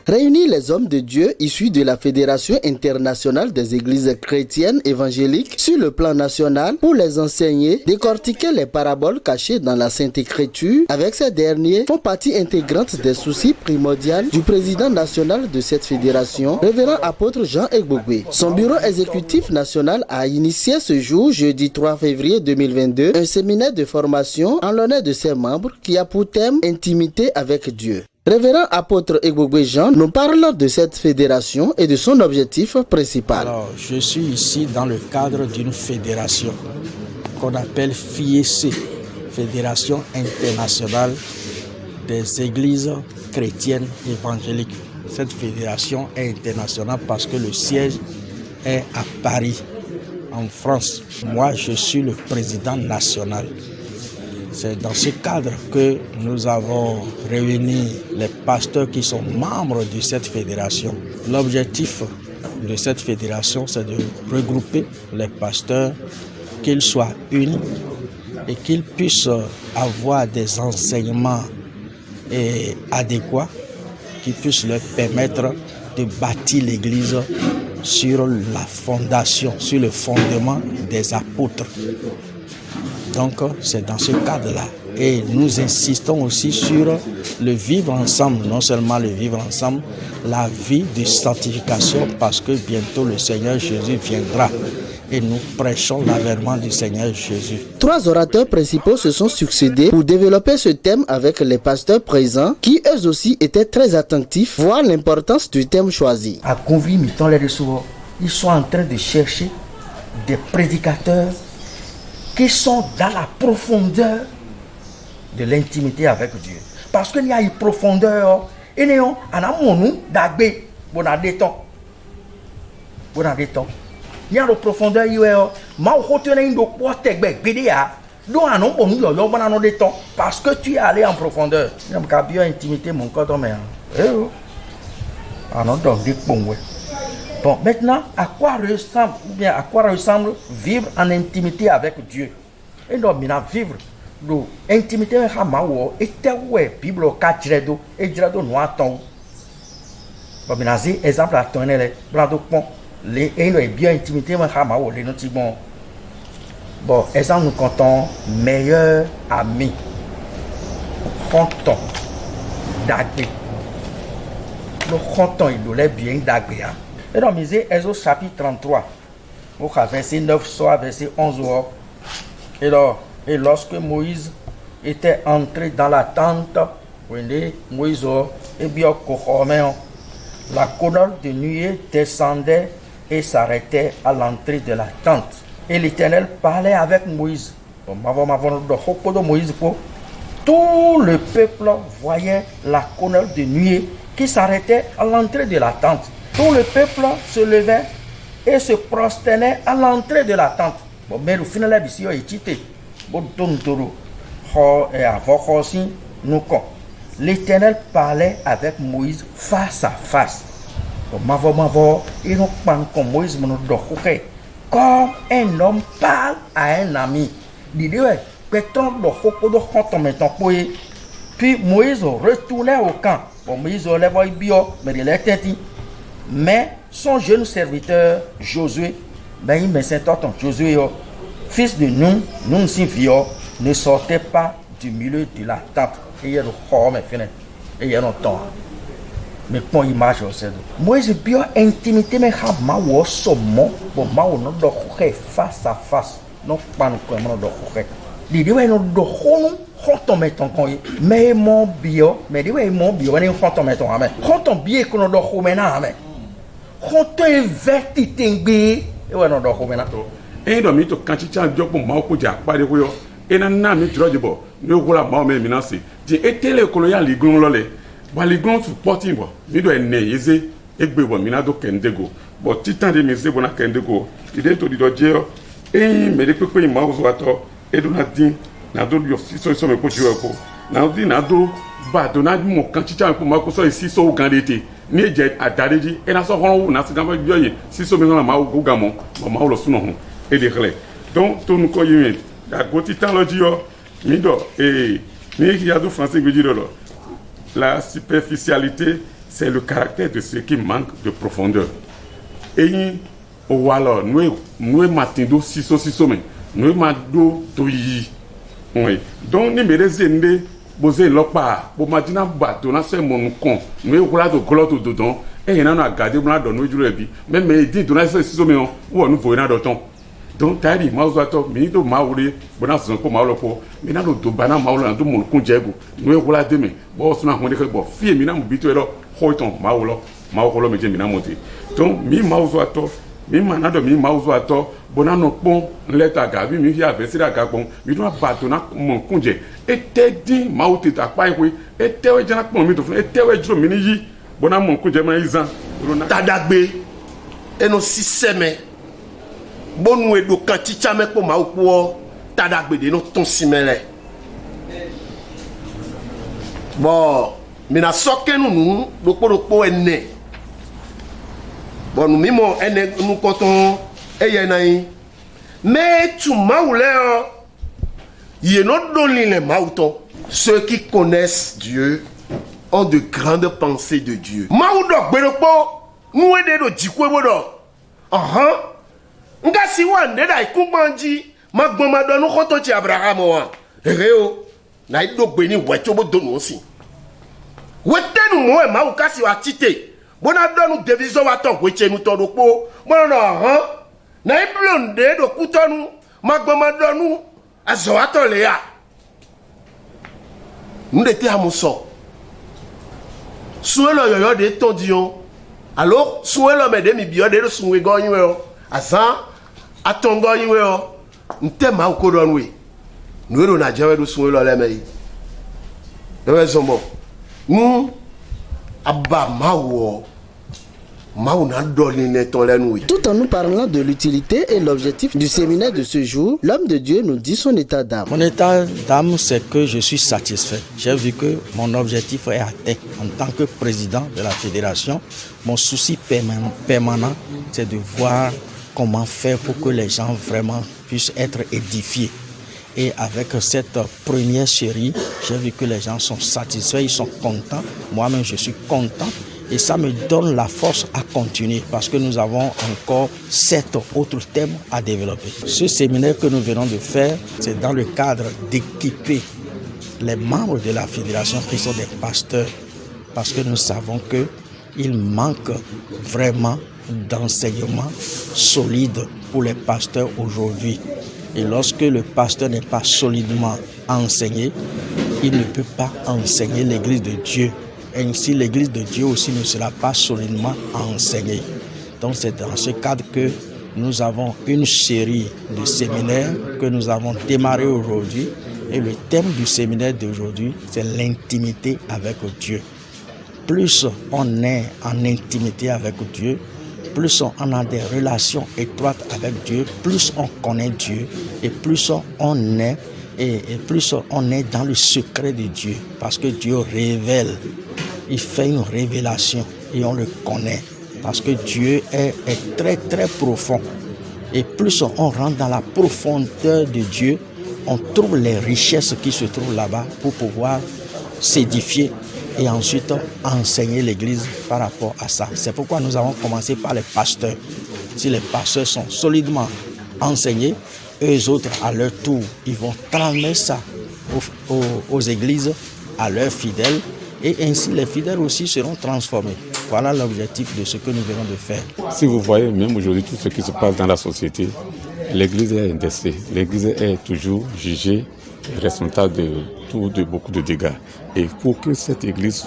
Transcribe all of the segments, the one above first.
réunit les hommes de Dieu issus de la Fédération internationale des églises chrétiennes évangéliques sur le plan national pour les enseigner, décortiquer les paraboles cachées dans la Sainte Écriture. Avec ces derniers font partie intégrante des soucis primordiaux du président national de cette fédération, révérend apôtre Jean Egbogbe. Son bureau exécutif national a initié ce jour, jeudi 3 février 2022, un séminaire de formation en l'honneur de ses membres qui a pour thème Intimité avec Dieu. Révérend apôtre Egbogbe Jean nous parle de cette fédération et de son objectif principal. Alors, je suis ici dans le cadre d'une fédération qu'on appelle FIEC, Fédération internationale des églises chrétiennes évangéliques. Cette fédération est internationale parce que le siège est à Paris, en France. Moi, je suis le président national. C'est dans ce cadre que nous avons réuni les pasteurs qui sont membres de cette fédération. L'objectif de cette fédération, c'est de regrouper les pasteurs, qu'ils soient unis et qu'ils puissent avoir des enseignements adéquats qui puissent leur permettre de bâtir l'Église sur la fondation, sur le fondement des apôtres. Donc, c'est dans ce cadre-là. Et nous insistons aussi sur le vivre ensemble, non seulement le vivre ensemble, la vie de sanctification, parce que bientôt le Seigneur Jésus viendra. Et nous prêchons l'avènement du Seigneur Jésus. 3 orateurs principaux se sont succédés pour développer ce thème avec les pasteurs présents qui eux aussi étaient très attentifs, voient l'importance du thème choisi. À Convy, ils sont en train de chercher des prédicateurs qui sont dans la profondeur de l'intimité avec Dieu. Parce qu'il y a une profondeur, et nous avons d'agbe, bon à des temps. Bon à des temps. Il y a une profondeur, il y a une parce que tu es allé en profondeur. Il y a une intimité, mon corps, mais bon, maintenant, à quoi ressemble vivre en intimité avec Dieu? Et donc, maintenant, vivre l'intimité avec Dieu, et la Bible et Dieu nous attend. Bon, maintenant, exemple à ton les bien intimité avec Dieu, bon, exemple, nous comptons meilleur ami. Comptons d'agir. Nous comptons, il doit bien d'agir. Et donc, Exode chapitre 33, verset 9, soit verset 11. Et lorsque Moïse était entré dans la tente, Moïse et bien la colonne de nuée descendait et s'arrêtait à l'entrée de la tente. Et l'Éternel parlait avec Moïse. Tout le peuple voyait la colonne de nuée qui s'arrêtait à l'entrée de la tente. Tout le peuple se levait et se prosternait à l'entrée de la tente. Bon, mais le final est ici, l'Éternel parlait avec Moïse face à face. Comme un homme parle à un ami. Puis Moïse retournait au camp. Bon, Moïse levait bio, mais il était dit. Mais son jeune serviteur Josué, Josué, fils de Nun, ne sortait pas du milieu de la tente. Et il y a le corps, et il y a le temps. Mais pour image, Moïse bio intimité, mais ma somme, bon, ma face à face, non pas nous l'idée est non de on met ton mais mon bio, mais dit ouais mon bio, on met ton amen. Quand on bien qu'on a de maintenant amen. Quand on verti tingbe, et ouais non de maintenant. Et donc mito quand tu tiens job pour moi pour dire pas de quoi. Et na mi tu dis bon, nous voilà moi mais menacé. Dit était les colonial les glon lolé. Ba les glon supporting bon. Mi do ene yeze egbe bon mina do kendego. Bon titan de mese bona kendego. Il est tout dit do dire et mais les pepe ma ozo et do na din na do yo so me ko jiwe ko. Na do na do ba do na mo kan titan ko ma ko so isi so gandete. Ni je adareji e na so ron na sigama bioye si so me na ma go gamo ma lo suno ho e de kle. Donc to nu ko yime da go titan lo ji yo mi do e ni ya do français go ji do la superficialité c'est le caractère de ceux qui manquent de profondeur. Et ou alors, nous matindo siso mais nous mado toyi. Oui. Donc, ni merezende boze lopa, bo madina bato na se mon con, nous voilà de glotte dedans. Et il y en a gardé pour nous donner du même mais dit donner ça siso mais ou nous voyons dans temps. Donc, tu as dit, Maouzato, Minito Maouri, Bonas, Maolopo, Minano, Bana Maola, tout le monde, Kunjago, nous voilà demain. Bon, on a dit que fille, Minam, Bituelo, Hoyton, Maolo, Maolo, Minamote. Donc, mi Maouzato, mi Manado, mi Maouzato, Bonano Pont, l'État Gabi, mi via Vessi la Gabon, mi doit battre mon Kunje. Et t'es dit, Maouti, ta paille, et t'es ouais, Janak, mon mito, et t'es ouais, Joe Miniji, Bonamon Kunje, Maïzan, Tadagbe, et nos systèmes. Bon nous edo kanti chame ko ma ko tadagbe de no ton simele bon mina soke nous dopo ene bon nous mimo ene nous koton eye na yi mais tu maoule y no doni le mauton ceux qui connaissent Dieu ont de grandes pensées de Dieu maudo gberopo nous ede do jikwe bodo nga si wan de dai kumbanji magboma do no khoto ti Abraham wa reo na ido gbe ni weto bo do no si wetenu mo e ma u kasi wa tite bona do nu division wa ton weche nu to do po mo no na iblonde do kutonu magboma do nu azo wa to le ya ndete amuso suelo yoyo de ton dion alors suelo me de mi bio de suwe go yin we Asa atongo yiwe o ntema ukodonwe nuero na jewe do sunwe lo lemei dewe zombo abba mawo na doli ne ton lenui. Tout en nous parlant de l'utilité et l'objectif du séminaire de ce jour, l'homme de Dieu nous dit son état d'âme. Mon état d'âme, c'est que je suis satisfait. J'ai vu que mon objectif est atteint. En tant que président de la fédération, mon souci permanent, c'est de voir comment faire pour que les gens vraiment puissent être édifiés. Et avec cette première série, j'ai vu que les gens sont satisfaits, ils sont contents. Moi-même, je suis content. Et ça me donne la force à continuer parce que nous avons encore 7 autres thèmes à développer. Ce séminaire que nous venons de faire, c'est dans le cadre d'équiper les membres de la fédération qui sont des pasteurs parce que nous savons qu'il manque vraiment d'enseignement solide pour les pasteurs aujourd'hui. Et lorsque le pasteur n'est pas solidement enseigné, il ne peut pas enseigner l'Église de Dieu. Ainsi, l'Église de Dieu aussi ne sera pas solidement enseignée. Donc c'est dans ce cadre que nous avons une série de séminaires que nous avons démarré aujourd'hui. Et le thème du séminaire d'aujourd'hui, c'est l'intimité avec Dieu. Plus on est en intimité avec Dieu, plus on a des relations étroites avec Dieu, plus on connaît Dieu et plus on est dans le secret de Dieu. Parce que Dieu révèle, il fait une révélation et on le connaît. Parce que Dieu est très très profond. Et plus on rentre dans la profondeur de Dieu, on trouve les richesses qui se trouvent là-bas pour pouvoir s'édifier et ensuite enseigner l'Église par rapport à ça. C'est pourquoi nous avons commencé par les pasteurs. Si les pasteurs sont solidement enseignés, eux autres, à leur tour, ils vont transmettre ça aux églises, à leurs fidèles, et ainsi les fidèles aussi seront transformés. Voilà l'objectif de ce que nous venons de faire. Si vous voyez même aujourd'hui tout ce qui se passe dans la société, l'Église est indexée. L'Église est toujours jugée responsable de beaucoup de dégâts. Et pour que cette Église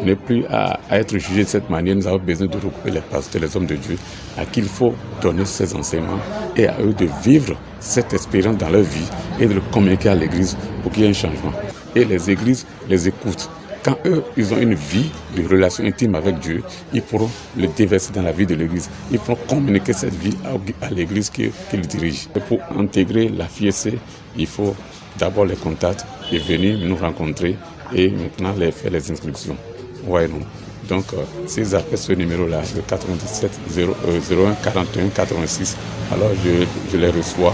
n'ait plus à être jugée de cette manière, nous avons besoin de regrouper les pasteurs, les hommes de Dieu, à qui il faut donner ces enseignements et à eux de vivre cette expérience dans leur vie et de le communiquer à l'Église pour qu'il y ait un changement. Et les Églises les écoutent. Quand eux, ils ont une vie de relation intime avec Dieu, ils pourront le déverser dans la vie de l'Église. Ils pourront communiquer cette vie à l'Église qu'ils dirigent. Et pour intégrer la FIEC, il faut d'abord les contacts et venir nous rencontrer et maintenant faire les inscriptions. Ouais, non. Donc, s'ils appellent ce numéro-là, le 97 01 41 86, alors je les reçois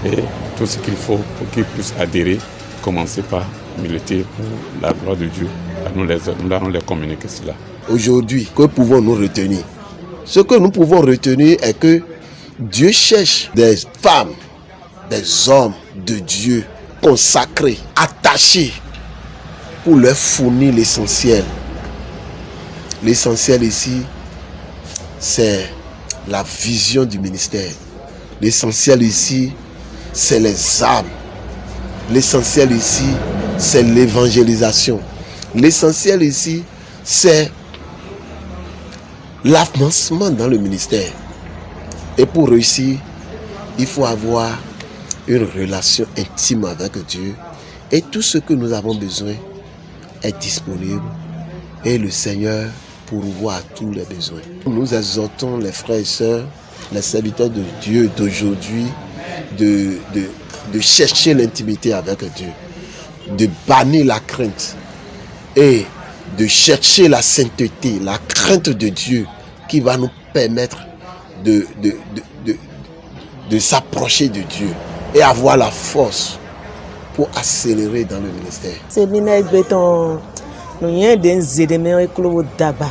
et tout ce qu'il faut pour qu'ils puissent adhérer, commencer par militer pour la gloire de Dieu. Nous allons les communiquer cela. aujourd'hui, que pouvons-nous retenir? Ce que nous pouvons retenir est que Dieu cherche des femmes, des hommes de Dieu consacrés, attachés, pour leur fournir l'essentiel. L'essentiel ici, c'est la vision du ministère. L'essentiel ici, c'est les âmes. L'essentiel ici, c'est l'évangélisation. L'essentiel ici, c'est l'avancement dans le ministère. Et pour réussir, il faut avoir une relation intime avec Dieu. Et tout ce que nous avons besoin est disponible. Et le Seigneur pourvoit à tous les besoins. Nous exhortons les frères et sœurs, les serviteurs de Dieu d'aujourd'hui, de chercher l'intimité avec Dieu, de bannir la crainte et de chercher la sainteté, la crainte de Dieu qui va nous permettre de s'approcher de Dieu et avoir la force pour accélérer dans le ministère. C'est bien béton. Nous y a des éléments clos d'aba.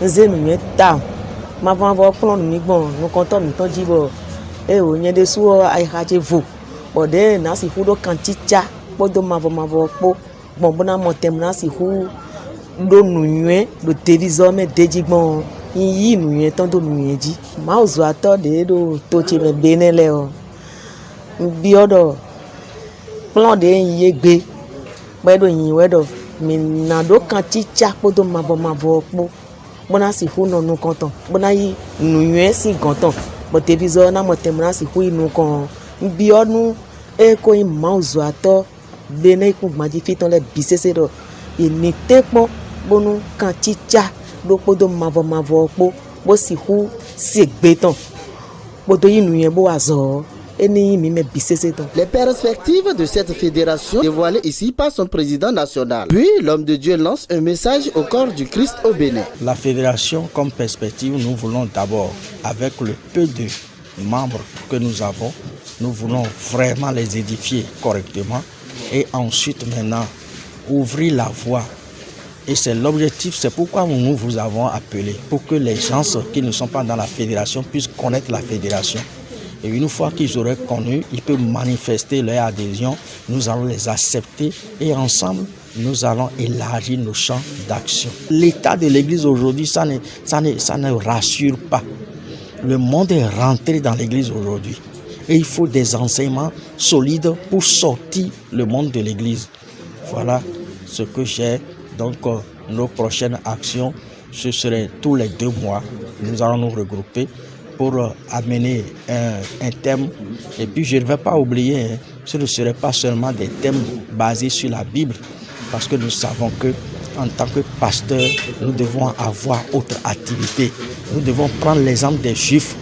Nous y a ma voir plan nous bon nous comptons nous temps dit bon et on y a des sous à y vous bon de na si hudo kanticha bodo ma po bon bona montem na si hu do nuye do téléviseur mais dédigbon yi nuye tant do nuye di ma ozo ato de do tochi me benele o bi odo plan de yi gbe bedo yin wedo mi na do kanticha bodo ma po bona si hu no nu konton bona yi nuye si konton bo téléviseur na montem na si hu inu kon bi onu e ko yi ma ozo ato bene ku maji fiton le bisese do inite pon bonu kan chicha do podo mavo po bo si hu si gbeton bodo yinu yen bo azo eni mi me bisese do. Les perspectives de cette fédération dévoilées ici par son président national. Puis l'homme de Dieu lance un message au corps du Christ au Bénin. La fédération comme perspective, nous voulons d'abord, avec le peu de membres que nous avons, nous voulons vraiment les édifier correctement. Et ensuite maintenant ouvrir la voie. Et c'est l'objectif, c'est pourquoi nous vous avons appelé, pour que les gens qui ne sont pas dans la fédération puissent connaître la fédération. Et une fois qu'ils auraient connu, ils peuvent manifester leur adhésion, nous allons les accepter et ensemble, nous allons élargir nos champs d'action. L'état de l'église aujourd'hui, ça ne rassure pas. Le monde est rentré dans l'église aujourd'hui. Et il faut des enseignements solides pour sortir le monde de l'église. Voilà ce que j'ai. Donc, nos prochaines actions, ce serait tous les 2 mois. Nous allons nous regrouper pour amener un thème. Et puis, je ne vais pas oublier, ce ne serait pas seulement des thèmes basés sur la Bible, parce que nous savons que en tant que pasteur, nous devons avoir autre activité. Nous devons prendre l'exemple des Juifs.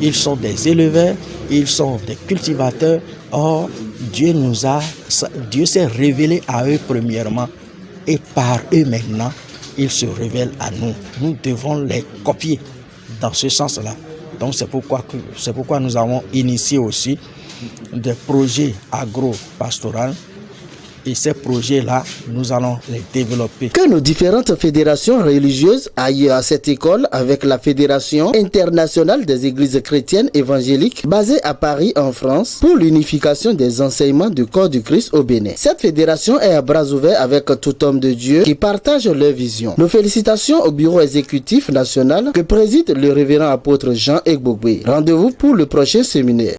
Ils sont des éleveurs, ils sont des cultivateurs. Or, Dieu s'est révélé à eux premièrement. Et par eux maintenant, il se révèle à nous. Nous devons les copier dans ce sens-là. Donc c'est pourquoi nous avons initié aussi des projets agro-pastoraux. Et ces projets-là, nous allons les développer. Que nos différentes fédérations religieuses aillent à cette école avec la Fédération internationale des églises chrétiennes évangéliques basée à Paris en France pour l'unification des enseignements du corps du Christ au Bénin. Cette fédération est à bras ouverts avec tout homme de Dieu qui partage leur vision. Nos félicitations au bureau exécutif national que préside le révérend apôtre Jean Egbogbe. Rendez-vous pour le prochain séminaire.